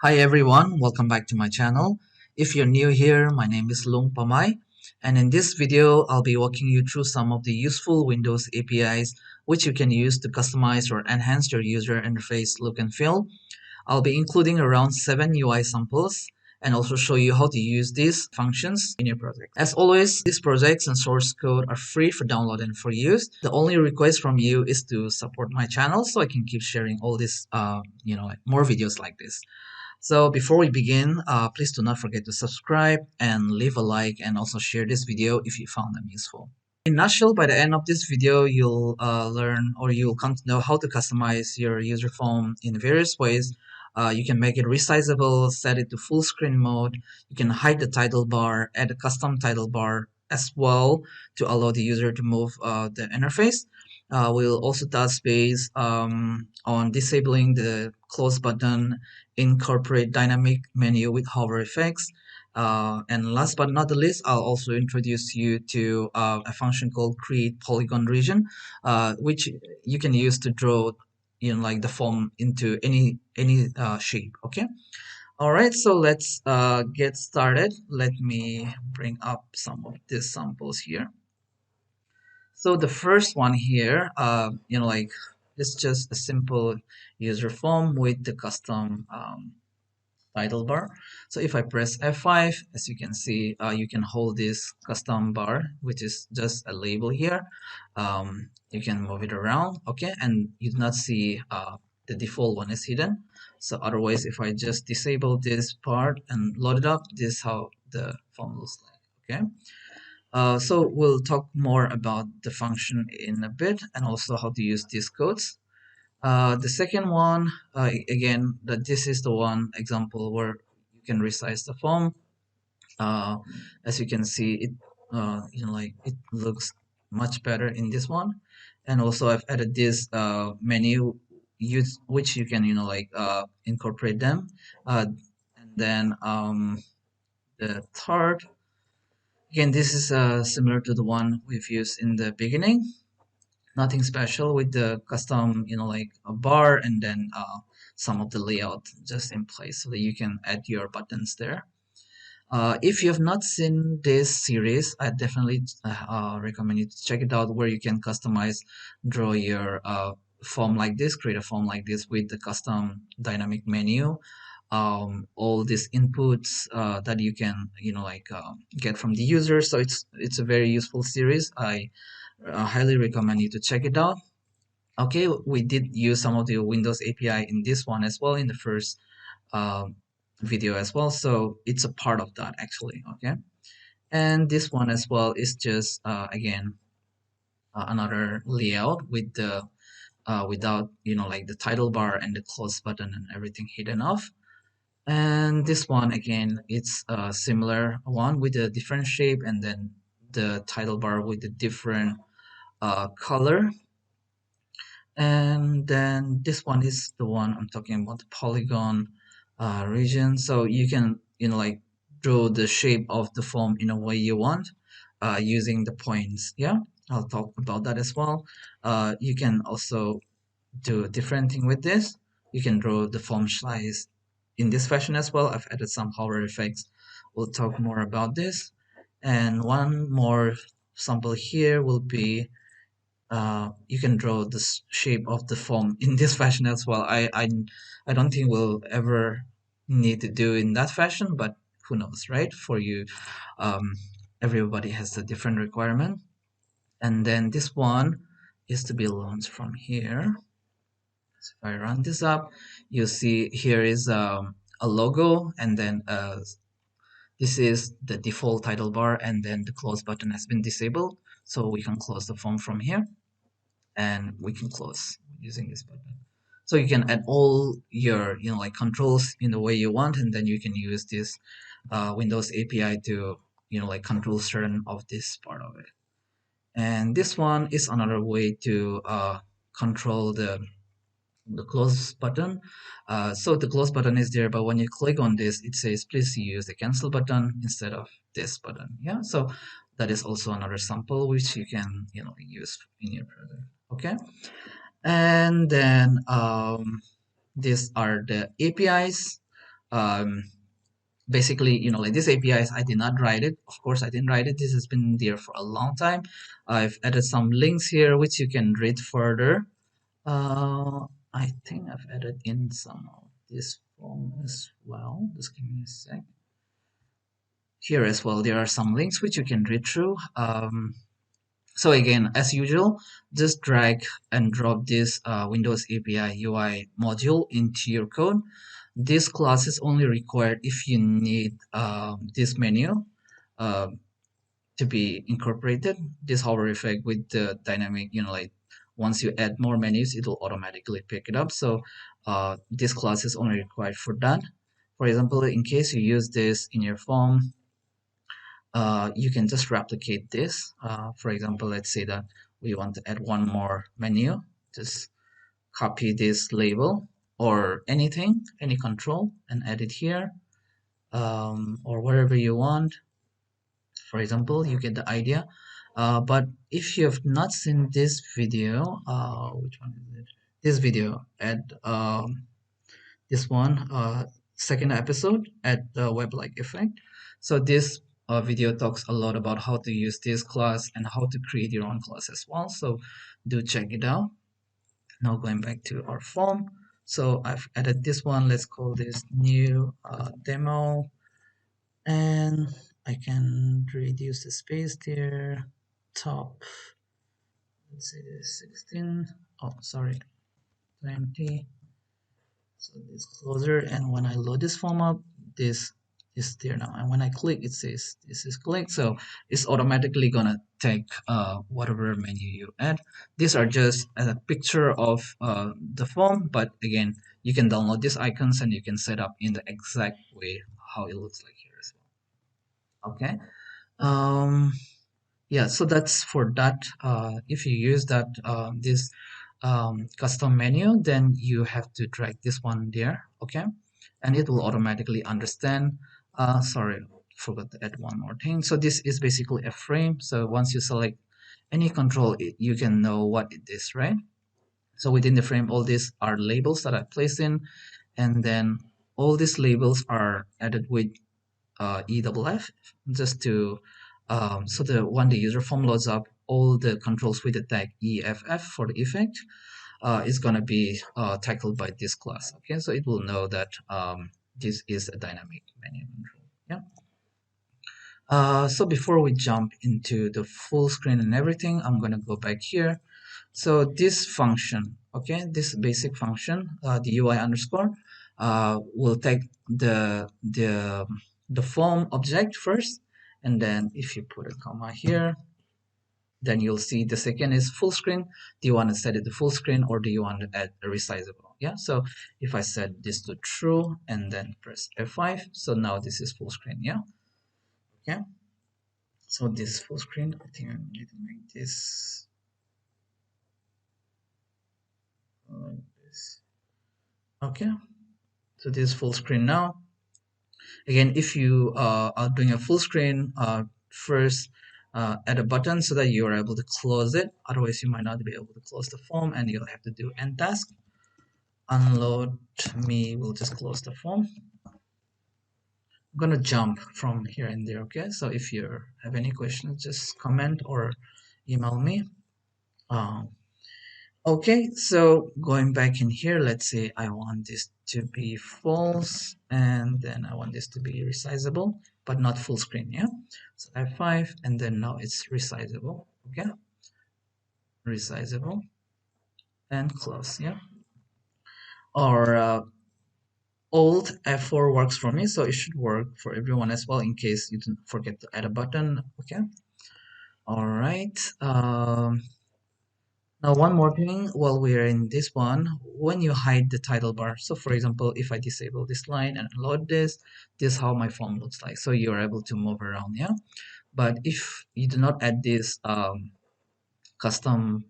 Hi everyone, welcome back to my channel. If you're new here, my name is Lung Pamai, and in this video I'll be walking you through some of the useful Windows APIs which you can use to customize or enhance your user interface look and feel. I'll be including around 7 UI samples and also show you how to use these functions in your project. As always, these projects and source code are free for download and for use. The only request from you is to support my channel so I can keep sharing all this, more videos like this. So before we begin, please do not forget to subscribe and leave a like and also share this video if you found them useful. In a nutshell, by the end of this video, you'll learn or you'll come to know how to customize your user form in various ways. You can make it resizable, set it to full screen mode. You can hide the title bar, add a custom title bar as well to allow the user to move the interface. We'll also touch base on disabling the close button, incorporate dynamic menu with hover effects. And last but not the least, I'll also introduce you to a function called create polygon region, which you can use to draw, like the form into any shape. Okay. All right. So let's get started. Let me bring up some of these samples here. So the first one here, it's just a simple user form with the custom title bar. So if I press F5, as you can see, you can hold this custom bar, which is just a label here. You can move it around, okay, and you do not see the default one is hidden. So otherwise, if I just disable this part and load it up, this is how the form looks like, okay. So we'll talk more about the function in a bit and also how to use these codes. The second one, again, that this is the one example where you can resize the form. Uh, as you can see, it looks much better in this one. And also I've added this menu, which you can, incorporate them. And then the third, again, this is similar to the one we've used in the beginning. Nothing special with the custom, a bar and then some of the layout just in place so that you can add your buttons there. If you have not seen this series, I definitely recommend you to check it out, where you can customize, draw your form like this, create a form like this with the custom dynamic menu. All these inputs that you can, get from the user. So it's a very useful series. I highly recommend you to check it out. Okay, we did use some of the Windows API in this one as well in the first uh, video as well, so it's a part of that actually. Okay, and this one as well is just again another layout with the without the title bar and the close button and everything hidden off. And this one again, it's a similar one with a different shape and then the title bar with a different color. And then this one is the one I'm talking about, the polygon region. So you can, draw the shape of the form in a way you want using the points. Yeah, I'll talk about that as well. You can also do a different thing with this. You can draw the form size in this fashion as well. I've added some hover effects. We'll talk more about this. And one more sample here will be you can draw the shape of the form in this fashion as well. I don't think we'll ever need to do in that fashion, but who knows, right? For you, um, everybody has a different requirement. And then this one is to be launched from here. So if I run this up, you see here is a logo, and then this is the default title bar, and then the close button has been disabled, so we can close the form from here. And we can close using this button. So you can add all your controls in the way you want, and then you can use this Windows API to control certain of this part of it. And this one is another way to control the close button. So the close button is there, but when you click on this, it says please use the cancel button instead of this button. Yeah, so that is also another sample which you can use in your project. Okay, and then these are the APIs. um, basically, like this APIs, I did not write it. Of course, I didn't write it. This has been there for a long time. I've added some links here which you can read further. I think I've added in some of this form as well. Just give me a sec. Here as well, there are some links which you can read through. So again, as usual, just drag and drop this Windows API UI module into your code. This class is only required if you need this menu uh, to be incorporated. This hover effect with the dynamic, like once you add more menus, it will automatically pick it up. So this class is only required for that. For example, in case you use this in your form, you can just replicate this. For example, let's say that we want to add one more menu. Just copy this label or anything, any control, and add it here, or wherever you want. For example, you get the idea. But if you have not seen this video, which one is it? This video at this one, second episode at the web like effect. So this video talks a lot about how to use this class and how to create your own class as well. So do check it out. Now going back to our form. So I've added this one. Let's call this new demo, and I can reduce the space there. Top, let's say 16. Oh, sorry, 20. So this closer, and when I load this form up, this is there now. And when I click, it says this is clicked. So it's automatically gonna take whatever menu you add. These are just a picture of the form, but again, you can download these icons and you can set up in the exact way how it looks like here as well. Okay. Um, yeah, so that's for that. If you use that this custom menu, then you have to drag this one there, okay, and it will automatically understand. Sorry, forgot to add one more thing. So this is basically a frame. So once you select any control, you can know what it is, right? So within the frame, all these are labels that I place in, and then all these labels are added with EFF just to so the when the user form loads up, all the controls with the tag EFF for the effect is going to be tackled by this class. Okay, so it will know that this is a dynamic menu control. Yeah. So before we jump into the full screen and everything, I'm going to go back here. So this function, okay, this basic function, the UI underscore, will take the form object first, and then if you put a comma here, then you'll see the second is full screen. Do you want to set it to full screen, or do you want to add a resizable? Yeah, so if I set this to true and then press F5, so now this is full screen. Yeah, okay, so this full screen, I think I need to make this like this. Okay, so this is full screen now. Again, if you are doing a full screen, first add a button so that you are able to close it. Otherwise, you might not be able to close the form, and you'll have to do end task. Unload me will just close the form. I'm gonna jump from here and there. Okay, so if you have any questions, just comment or email me. Um, Okay, so going back in here, let's say I want this to be false, and then I want this to be resizable, but not full screen, yeah? So F5, and then now it's resizable, okay? Resizable, and close, yeah? Or Alt F4 works for me, so it should work for everyone as well in case you didn't forget to add a button, okay? All right. Now, one more thing while we're in this one, when you hide the title bar, so for example, if I disable this line and load this is how my form looks like. So you're able to move around, yeah? But if you do not add this custom,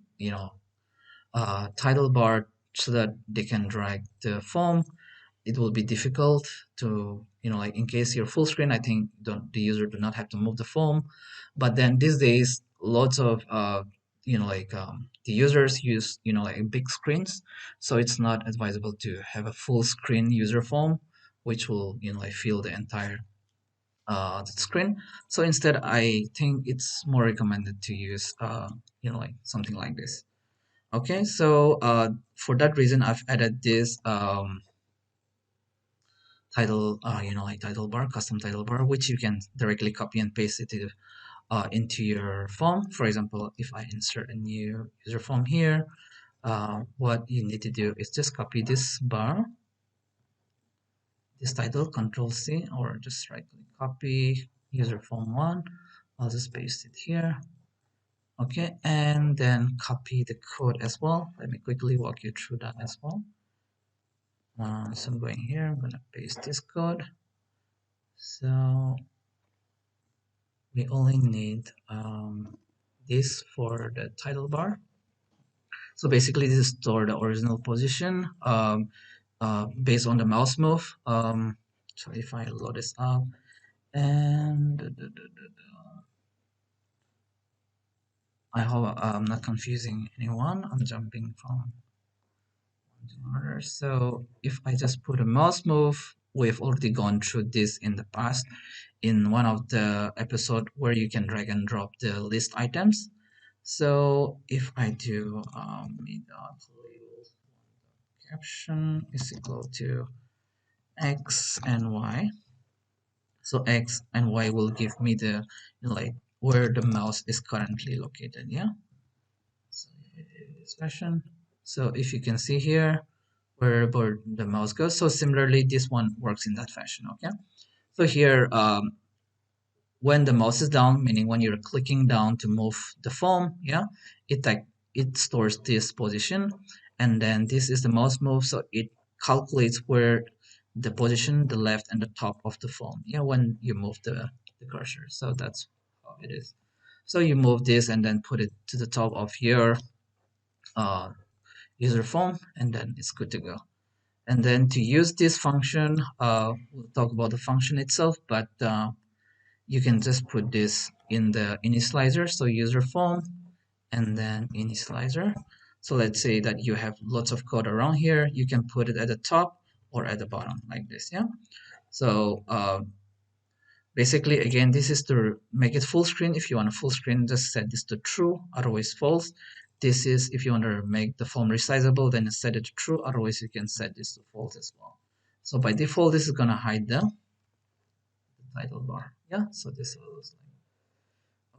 title bar so that they can drag the form, it will be difficult to, like in case you're full screen, I think the user do not have to move the form. But then these days, lots of the users use like big screens, so it's not advisable to have a full screen user form. which will like fill the entire screen. So instead, I think it's more recommended to use like something like this. Okay, so for that reason, I've added this title, like title bar, custom title bar, which you can directly copy and paste it into your form. For example, if I insert a new user form here, what you need to do is just copy this bar, this title, Control C, or just right click, copy user form one. I'll just paste it here. Okay, and then copy the code as well. Let me quickly walk you through that as well. So I'm going here, I'm gonna paste this code. So we only need this for the title bar. So basically this is store the original position based on the mouse move. So if I load this up and I hope I'm not confusing anyone. I'm jumping from one to another. So if I just put a mouse move, we've already gone through this in the past in one of the episode where you can drag and drop the list items. So if I do label caption is equal to x and y, so x and y will give me the like where the mouse is currently located. Yeah, so this fashion. So if you can see here wherever the mouse goes, so similarly this one works in that fashion. Okay, so here when the mouse is down, meaning when you're clicking down to move the form, yeah, it stores this position, and then this is the mouse move, so it calculates where the position, the left and the top of the form, yeah, when you move the cursor. So that's how it is. So you move this and then put it to the top of your uh, user form, and then it's good to go. And then to use this function, we'll talk about the function itself, but you can just put this in the initializer, so user form and then initializer. So let's say that you have lots of code around here, you can put it at the top or at the bottom like this. Yeah, so basically again this is to make it full screen. If you want a full screen, just set this to true, otherwise false. This is if you want to make the form resizable, then set it to true, otherwise you can set this to false as well. So by default this is going to hide the title bar. Yeah, so this is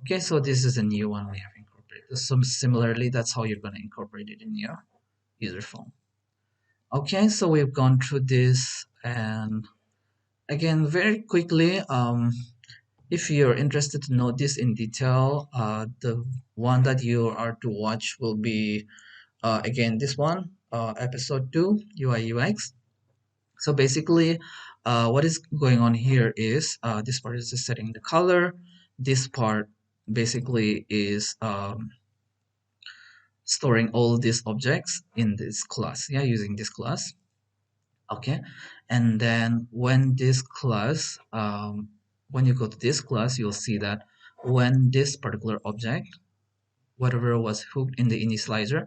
okay, so this is a new one we have incorporated. So similarly, that's how you're going to incorporate it in your user form. Okay, so we've gone through this, and again, very quickly, if you're interested to know this in detail, the one that you are to watch will be, again, this one, episode 2, UI UX. So basically, what is going on here is this part is just setting the color. This part basically is storing all these objects in this class, yeah, using this class. Okay, and then when this class, when you go to this class, you'll see that when this particular object, whatever was hooked in the initializer,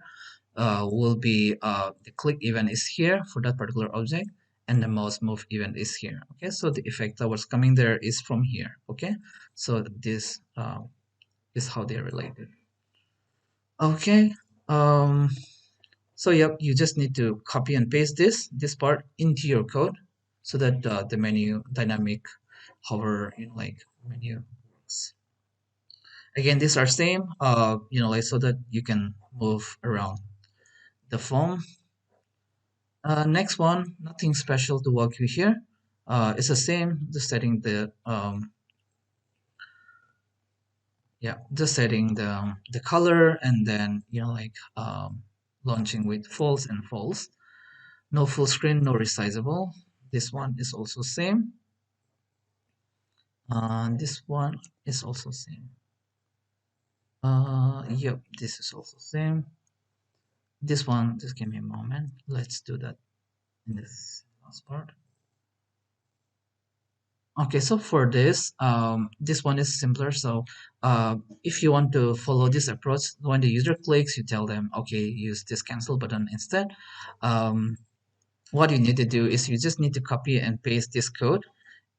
will be the click event is here for that particular object, and the mouse move event is here. Okay, so the effect that was coming there is from here. Okay, so this is how they're related. Okay, um, so yep, you just need to copy and paste this part into your code so that the menu dynamic hover like menu works. Again, these are same, like so that you can move around the form. Next one, nothing special to walk you here. It's the same, just setting the just setting the color, and then like launching with false and false. No full screen, no resizable. This one is also same. This one is also same. Yep, this is also same. This one, just give me a moment. Let's do that in this last part. Okay, so for this, this one is simpler. So if you want to follow this approach, when the user clicks, you tell them, okay, use this cancel button instead. Um, what you need to do is you just need to copy and paste this code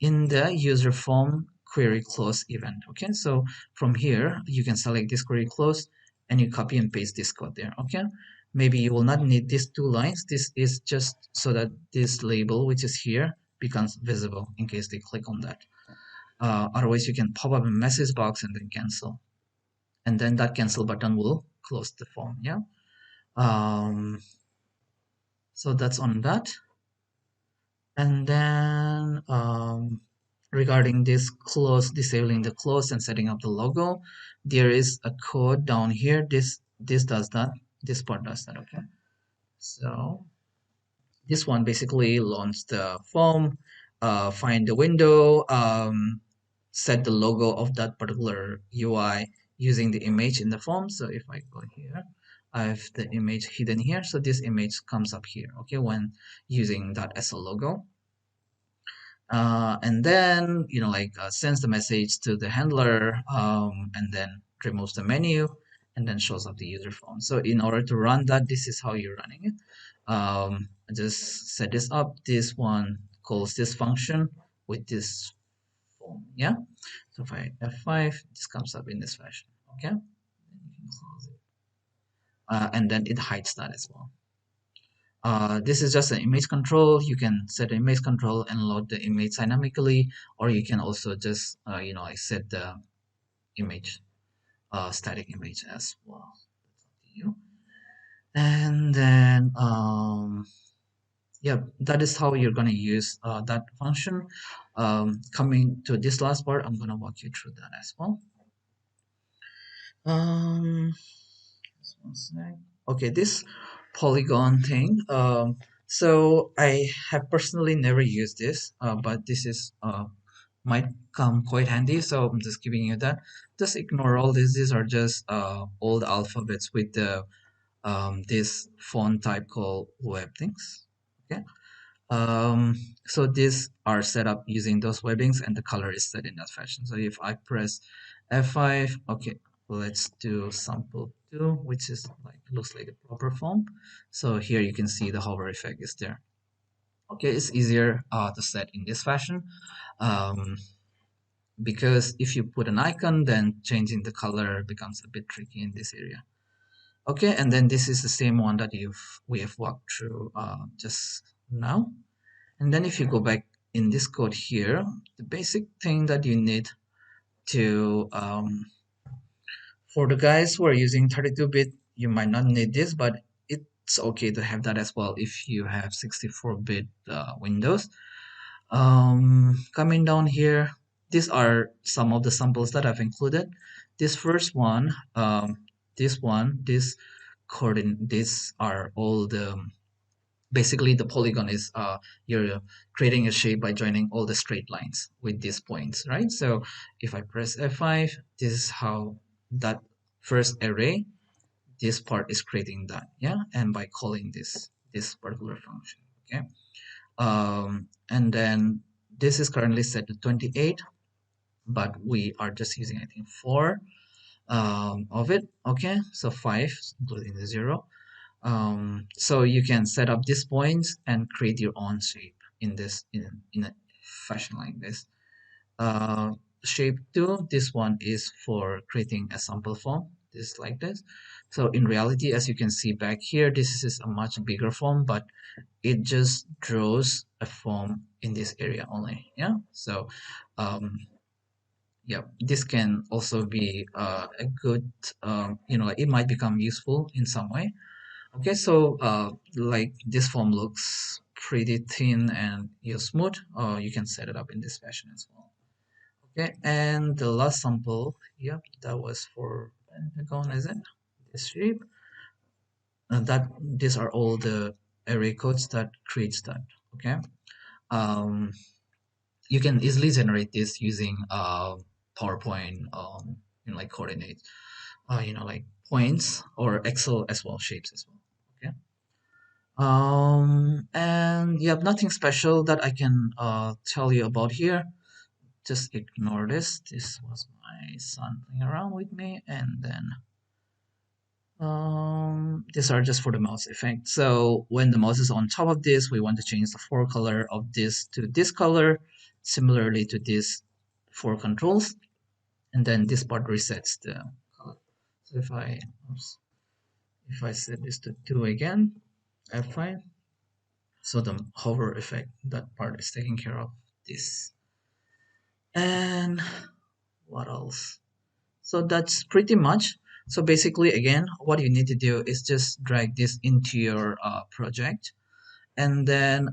in the user form query close event. Okay, so from here you can select this query close and you copy and paste this code there. Okay, maybe you will not need these two lines. This is just so that this label which is here becomes visible in case they click on that. Otherwise you can pop up a message box and then cancel, and then that cancel button will close the form. Yeah, so that's on that. And then regarding this close, disabling the close and setting up the logo, there is a code down here. This does that. This part does that. Okay. So this one basically launch the form, find the window, set the logo of that particular UI using the image in the form. So if I go here, I have the image hidden here. So this image comes up here. Okay, when using that as a logo. And then sends the message to the handler, and then removes the menu and then shows up the user form. So in order to run that, this is how you're running it. I just set this up. This one calls this function with this form. Yeah, so if I F5, this comes up in this fashion. Okay, and then it hides that as well. This is just an image control. You can set the image control and load the image dynamically, or you can also just like set the image, static image as well. That's up to you. And then yeah, that is how you're gonna use that function. Coming to this last part, I'm gonna walk you through that as well. Just one sec. Okay, this polygon thing. So I have personally never used this, but this is might come quite handy. So I'm just giving you that. Just ignore all this. These are just old alphabets with the this font type called web things. Okay. Um, so these are set up using those webbings and the color is set in that fashion. So if I press F5, okay, let's do sample 2, which is like looks like a proper form. So here you can see the hover effect is there. Okay, it's easier to set in this fashion, um, because if you put an icon, then changing the color becomes a bit tricky in this area. Okay, and then this is the same one that we have walked through just now. And then if you go back in this code here, the basic thing that you need to, for the guys who are using 32-bit, you might not need this, but it's okay to have that as well if you have 64-bit Windows. Coming down here, these are some of the samples that I've included. This first one, this coordinate, these are all the basically the polygon is you're creating a shape by joining all the straight lines with these points, right? So if I press F5, this is how that first array, this part is creating that, yeah, and by calling this particular function. Okay, and then this is currently set to 28, but we are just using I think 4 of it. Okay, so 5 including the 0. So you can set up these points and create your own shape in this in a fashion like this. Uh, Shape 2, this one is for creating a sample form, this like this. So in reality, as you can see back here, this is a much bigger form, but it just draws a form in this area only. Yeah. So yeah, this can also be a good like it might become useful in some way. Okay, so like this form looks pretty thin and smooth. You can set it up in this fashion as well. Okay, and the last sample, yep, that was for Pentagon, is it? This shape. That these are all the array codes that creates that. Okay, um, you can easily generate this using PowerPoint, like coordinates, like points or Excel as well, shapes as well. Okay. And yeah, nothing special that I can tell you about here. Just ignore this. This was my son playing around with me, and then These are just for the mouse effect. So when the mouse is on top of this, we want to change the forecolor of this to this color, similarly to these four controls, and then this part resets the color. So if I set this to 2 again, F5, so the hover effect, that part is taking care of this. And what else? So that's pretty much. So basically, again, what you need to do is just drag this into your project, and then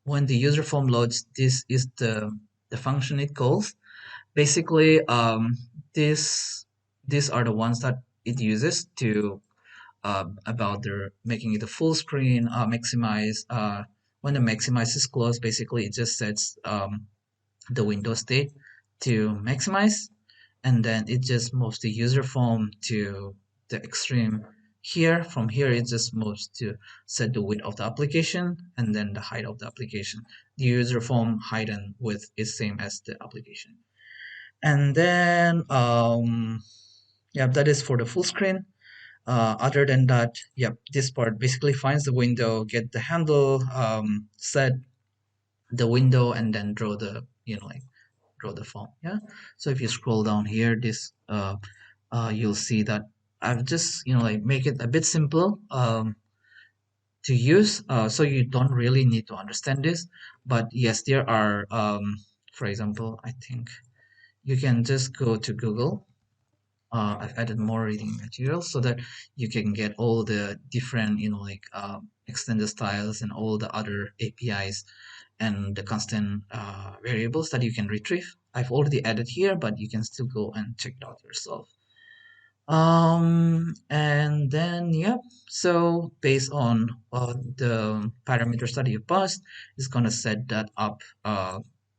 when the user form loads, this is the function it calls. Basically, these are the ones that it uses to about the making it a full screen, maximize. When the maximize is closed, basically it just sets the window state to maximize, and then it just moves the user form to the extreme here. From here it just moves to set the width of the application and then the height of the application. The user form height and width is same as the application. And then yeah, that is for the full screen. Other than that, yep, this part basically finds the window, get the handle, set the window, and then draw the like draw the form. Yeah. So if you scroll down here, this you'll see that I've just like make it a bit simple to use, so you don't really need to understand this. But yes, there are for example, I think you can just go to Google. I've added more reading materials so that you can get all the different like extended styles and all the other APIs and the constant variables that you can retrieve. I've already added here, but you can still go and check it out yourself. And then yep, so based on the parameters that you passed, it's gonna set that up,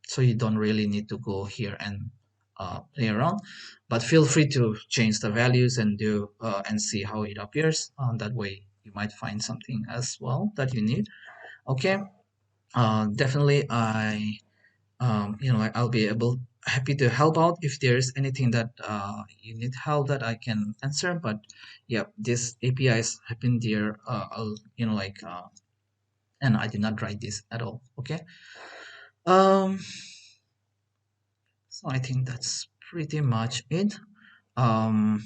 so you don't really need to go here and play around, but feel free to change the values and do and see how it appears. That way you might find something as well that you need. Okay. Definitely I'll be happy to help out if there's anything that you need help that I can answer. But yeah, this APIs have been there. I'll and I did not write this at all. Okay. Um. So I think that's pretty much it. Um.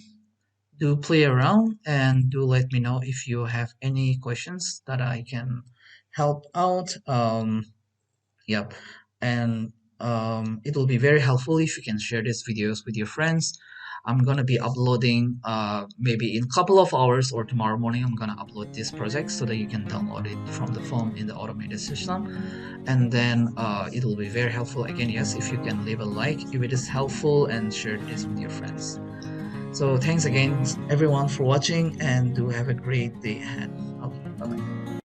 Do play around and do let me know if you have any questions that I can help out. Yep. And it will be very helpful if you can share these videos with your friends. I'm gonna be uploading maybe in a couple of hours or tomorrow morning. I'm gonna upload this project so that you can download it from the form in the automated system, and then it will be very helpful. Again, yes, if you can leave a like if it is helpful and share this with your friends. So thanks again everyone for watching, and do have a great day ahead. Okay, bye bye.